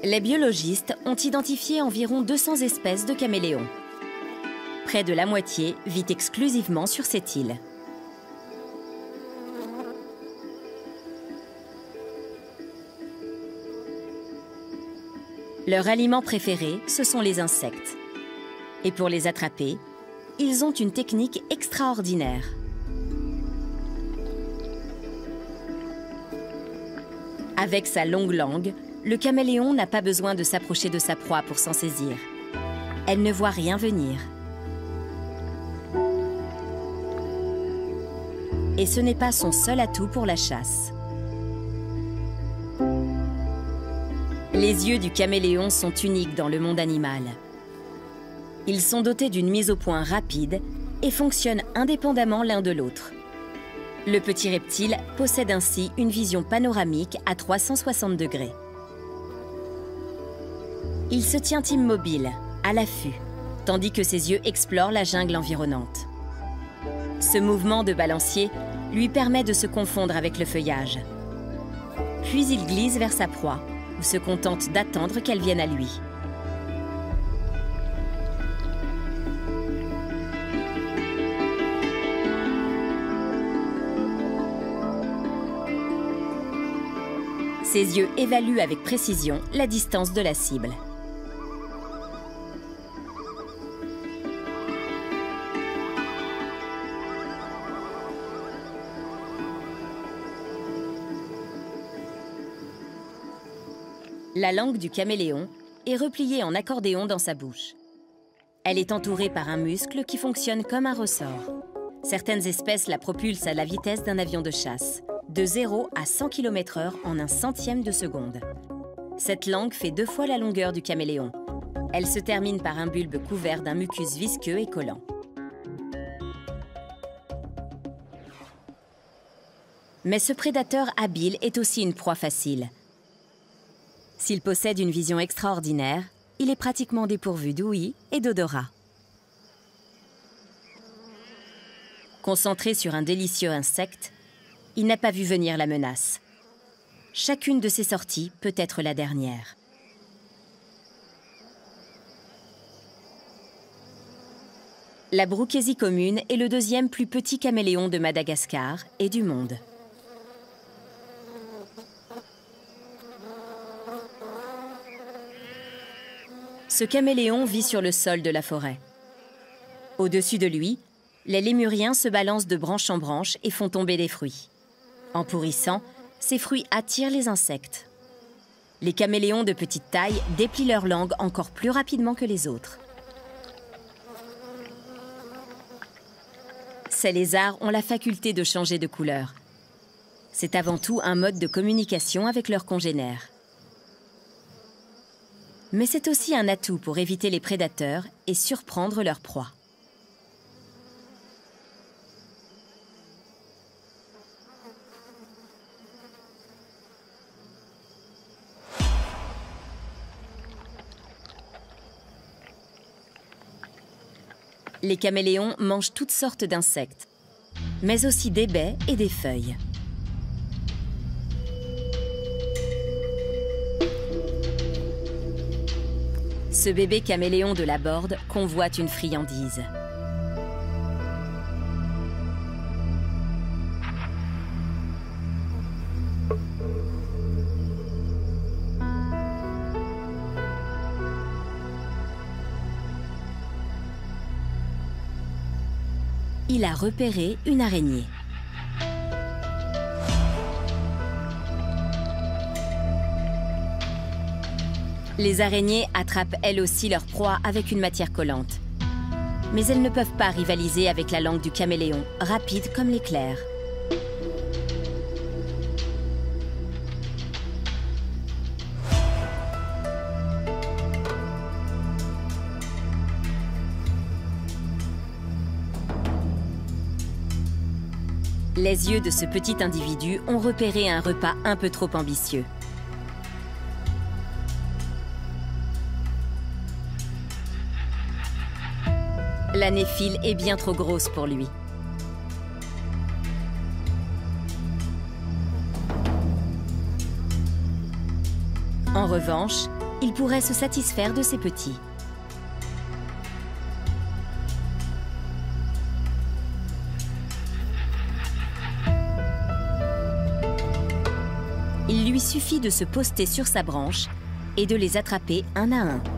Les biologistes ont identifié environ 200 espèces de caméléons. Près de la moitié vit exclusivement sur cette île. Leur aliment préféré, ce sont les insectes. Et pour les attraper, ils ont une technique extraordinaire. Avec sa longue langue, le caméléon n'a pas besoin de s'approcher de sa proie pour s'en saisir. Elle ne voit rien venir. Et ce n'est pas son seul atout pour la chasse. Les yeux du caméléon sont uniques dans le monde animal. Ils sont dotés d'une mise au point rapide et fonctionnent indépendamment l'un de l'autre. Le petit reptile possède ainsi une vision panoramique à 360 degrés. Il se tient immobile, à l'affût, tandis que ses yeux explorent la jungle environnante. Ce mouvement de balancier lui permet de se confondre avec le feuillage. Puis il glisse vers sa proie, ou se contente d'attendre qu'elle vienne à lui. Ses yeux évaluent avec précision la distance de la cible. La langue du caméléon est repliée en accordéon dans sa bouche. Elle est entourée par un muscle qui fonctionne comme un ressort. Certaines espèces la propulsent à la vitesse d'un avion de chasse, de 0 à 100 km/h en un centième de seconde. Cette langue fait 2 fois la longueur du caméléon. Elle se termine par un bulbe couvert d'un mucus visqueux et collant. Mais ce prédateur habile est aussi une proie facile. S'il possède une vision extraordinaire, il est pratiquement dépourvu d'ouïe et d'odorat. Concentré sur un délicieux insecte, il n'a pas vu venir la menace. Chacune de ses sorties peut être la dernière. La Brookésie commune est le deuxième plus petit caméléon de Madagascar et du monde. Ce caméléon vit sur le sol de la forêt. Au-dessus de lui, les lémuriens se balancent de branche en branche et font tomber des fruits. En pourrissant, ces fruits attirent les insectes. Les caméléons de petite taille déplient leur langue encore plus rapidement que les autres. Ces lézards ont la faculté de changer de couleur. C'est avant tout un mode de communication avec leurs congénères. Mais c'est aussi un atout pour éviter les prédateurs et surprendre leur proie. Les caméléons mangent toutes sortes d'insectes, mais aussi des baies et des feuilles. Ce bébé caméléon de la Borde convoite une friandise. Il a repéré une araignée. Les araignées attrapent elles aussi leur proie avec une matière collante. Mais elles ne peuvent pas rivaliser avec la langue du caméléon, rapide comme l'éclair. Les yeux de ce petit individu ont repéré un repas un peu trop ambitieux. La néphile est bien trop grosse pour lui. En revanche, il pourrait se satisfaire de ses petits. Il lui suffit de se poster sur sa branche et de les attraper un à un.